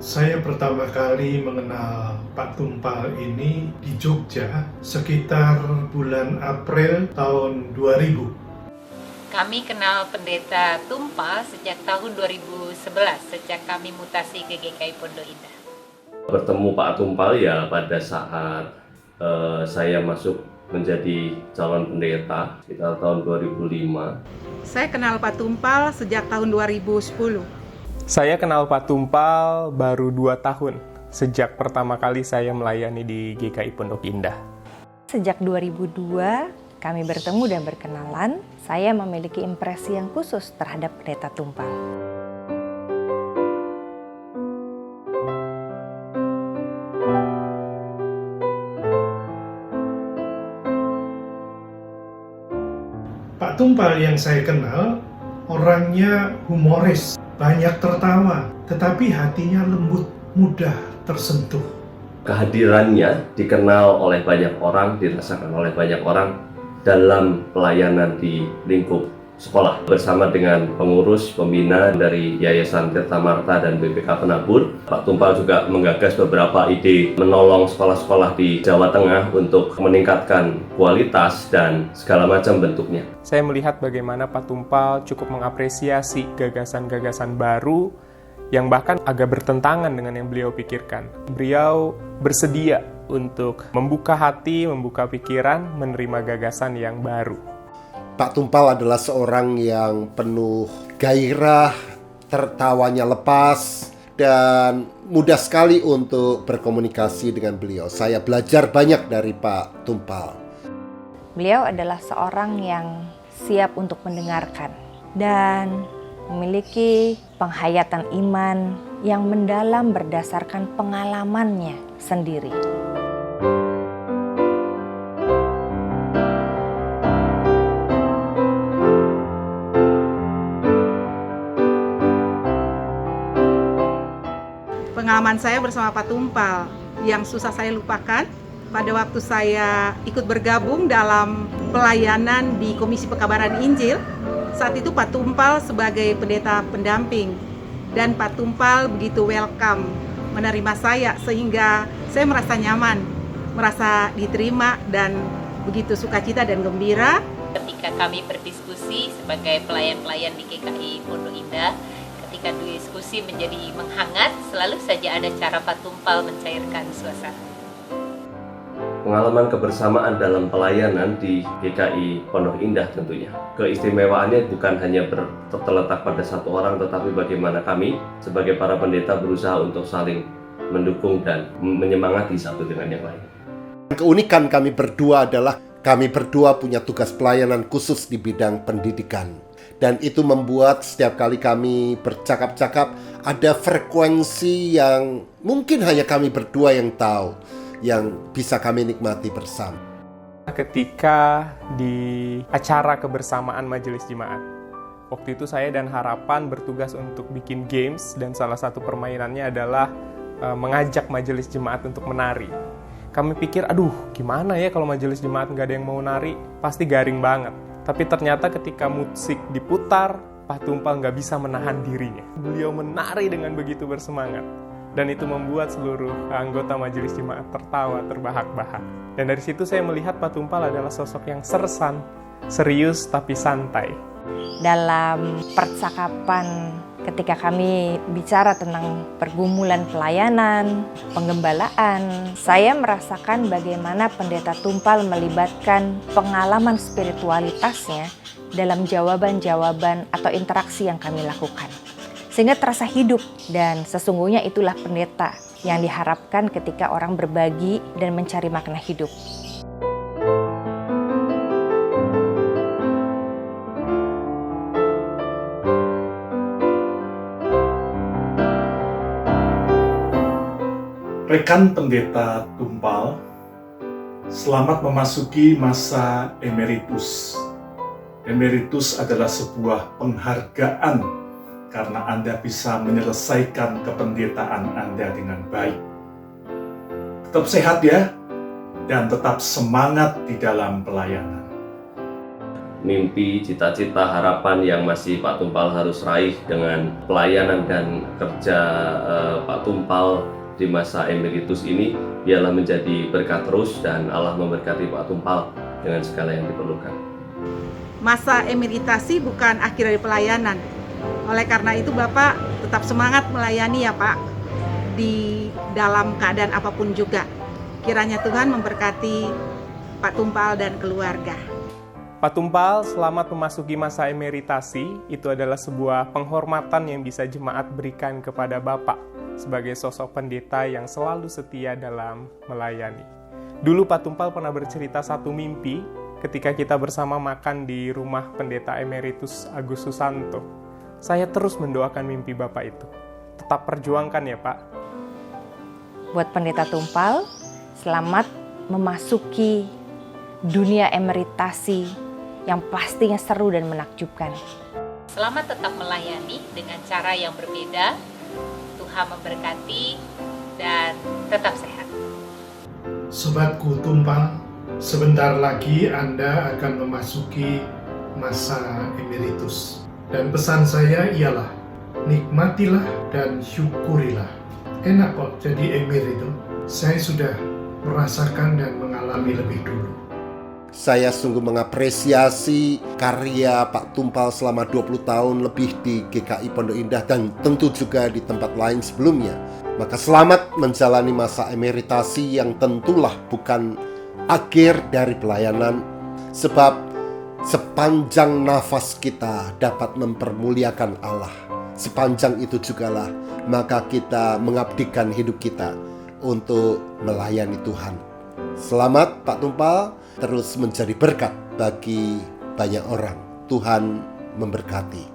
Saya pertama kali mengenal Pak Tumpal ini di Jogja sekitar bulan April tahun 2000. Kami kenal Pendeta Tumpal sejak tahun 2011, sejak kami mutasi ke GKI Pondok Indah. Bertemu Pak Tumpal ya pada saat saya masuk menjadi calon pendeta sekitar tahun 2005. Saya kenal Pak Tumpal sejak tahun 2010. Saya kenal Pak Tumpal baru 2 tahun, sejak pertama kali saya melayani di GKI Pondok Indah. Sejak 2002, kami bertemu dan berkenalan, saya memiliki impresi yang khusus terhadap Pendeta Tumpal. Pak Tumpal yang saya kenal orangnya humoris, banyak tertawa, tetapi hatinya lembut, mudah tersentuh. Kehadirannya dikenal oleh banyak orang, dirasakan oleh banyak orang dalam pelayanan di lingkup sekolah. Bersama dengan pengurus pembina dari Yayasan Tirta Marta dan BPK Penabur, Pak Tumpal juga menggagas beberapa ide menolong sekolah-sekolah di Jawa Tengah untuk meningkatkan kualitas dan segala macam bentuknya. Saya melihat bagaimana Pak Tumpal cukup mengapresiasi gagasan-gagasan baru yang bahkan agak bertentangan dengan yang beliau pikirkan. Beliau bersedia untuk membuka hati, membuka pikiran, menerima gagasan yang baru. Pak Tumpal adalah seorang yang penuh gairah, tertawanya lepas, dan mudah sekali untuk berkomunikasi dengan beliau. Saya belajar banyak dari Pak Tumpal. Beliau adalah seorang yang siap untuk mendengarkan dan memiliki penghayatan iman yang mendalam berdasarkan pengalamannya sendiri. Pengalaman saya bersama Pak Tumpal yang susah saya lupakan pada waktu saya ikut bergabung dalam pelayanan di Komisi Pekabaran Injil. Saat itu Pak Tumpal sebagai pendeta pendamping dan Pak Tumpal begitu welcome menerima saya sehingga saya merasa nyaman, merasa diterima dan begitu sukacita dan gembira. Ketika kami berdiskusi sebagai pelayan-pelayan di GKI Pondok Indah, ketika diskusi menjadi menghangat, selalu saja ada cara Pak Tumpal mencairkan suasana. Pengalaman kebersamaan dalam pelayanan di GKI Pondok Indah tentunya. Keistimewaannya bukan hanya terletak pada satu orang, tetapi bagaimana kami sebagai para pendeta berusaha untuk saling mendukung dan menyemangati satu dengan yang lain. Keunikan kami berdua adalah kami berdua punya tugas pelayanan khusus di bidang pendidikan. Dan itu membuat setiap kali kami bercakap-cakap ada frekuensi yang mungkin hanya kami berdua yang tahu, yang bisa kami nikmati bersama. Ketika di acara kebersamaan Majelis Jemaat, waktu itu saya dan Harapan bertugas untuk bikin games dan salah satu permainannya adalah mengajak Majelis Jemaat untuk menari. Kami pikir, aduh gimana ya kalau Majelis Jemaat nggak ada yang mau nari, pasti garing banget. Tapi ternyata ketika musik diputar, Pak Tumpal nggak bisa menahan dirinya. Beliau menari dengan begitu bersemangat. Dan itu membuat seluruh anggota Majelis Jemaat tertawa terbahak-bahak. Dan dari situ saya melihat Pak Tumpal adalah sosok yang sersan, serius tapi santai. Dalam percakapan ketika kami bicara tentang pergumulan pelayanan, penggembalaan, saya merasakan bagaimana Pendeta Tumpal melibatkan pengalaman spiritualitasnya dalam jawaban-jawaban atau interaksi yang kami lakukan. Sehingga terasa hidup dan sesungguhnya itulah pendeta yang diharapkan ketika orang berbagi dan mencari makna hidup. Rekan Pendeta Tumpal, selamat memasuki masa emeritus. Emeritus adalah sebuah penghargaan karena Anda bisa menyelesaikan kependetaan Anda dengan baik. Tetap sehat ya, dan tetap semangat di dalam pelayanan. mimpi, cita-cita, harapan yang masih Pak Tumpal harus raih dengan pelayanan dan kerja Pak Tumpal di masa emeritus ini, biarlah menjadi berkat terus dan Allah memberkati Pak Tumpal dengan segala yang diperlukan. Masa emeritasi bukan akhir dari pelayanan. Oleh karena itu Bapak tetap semangat melayani ya Pak, di dalam keadaan apapun juga. Kiranya Tuhan memberkati Pak Tumpal dan keluarga. Pak Tumpal, selamat memasuki masa emeritasi. Itu adalah sebuah penghormatan yang bisa jemaat berikan kepada Bapak sebagai sosok pendeta yang selalu setia dalam melayani. Dulu Pak Tumpal pernah bercerita satu mimpi ketika kita bersama makan di rumah pendeta emeritus Agus Susanto. Saya terus mendoakan mimpi Bapak itu. Tetap perjuangkan ya Pak. Buat pendeta Tumpal, selamat memasuki dunia emeritasi yang pastinya seru dan menakjubkan. Selamat tetap melayani dengan cara yang berbeda. Tuhan memberkati dan tetap sehat. Sobatku Tumpal, sebentar lagi Anda akan memasuki masa emeritus. Dan pesan saya ialah, nikmatilah dan syukurilah. Enak kok jadi emir itu. Saya sudah merasakan dan mengalami lebih dulu. Saya sungguh mengapresiasi karya Pak Tumpal selama 20 tahun lebih di GKI Pondok Indah dan tentu juga di tempat lain sebelumnya. Maka selamat menjalani masa emeritasi yang tentulah bukan akhir dari pelayanan, sebab sepanjang nafas kita dapat mempermuliakan Allah. Sepanjang itu jugalah maka kita mengabdikan hidup kita untuk melayani Tuhan. Selamat Pak Tumpal, terus menjadi berkat bagi banyak orang. Tuhan memberkati.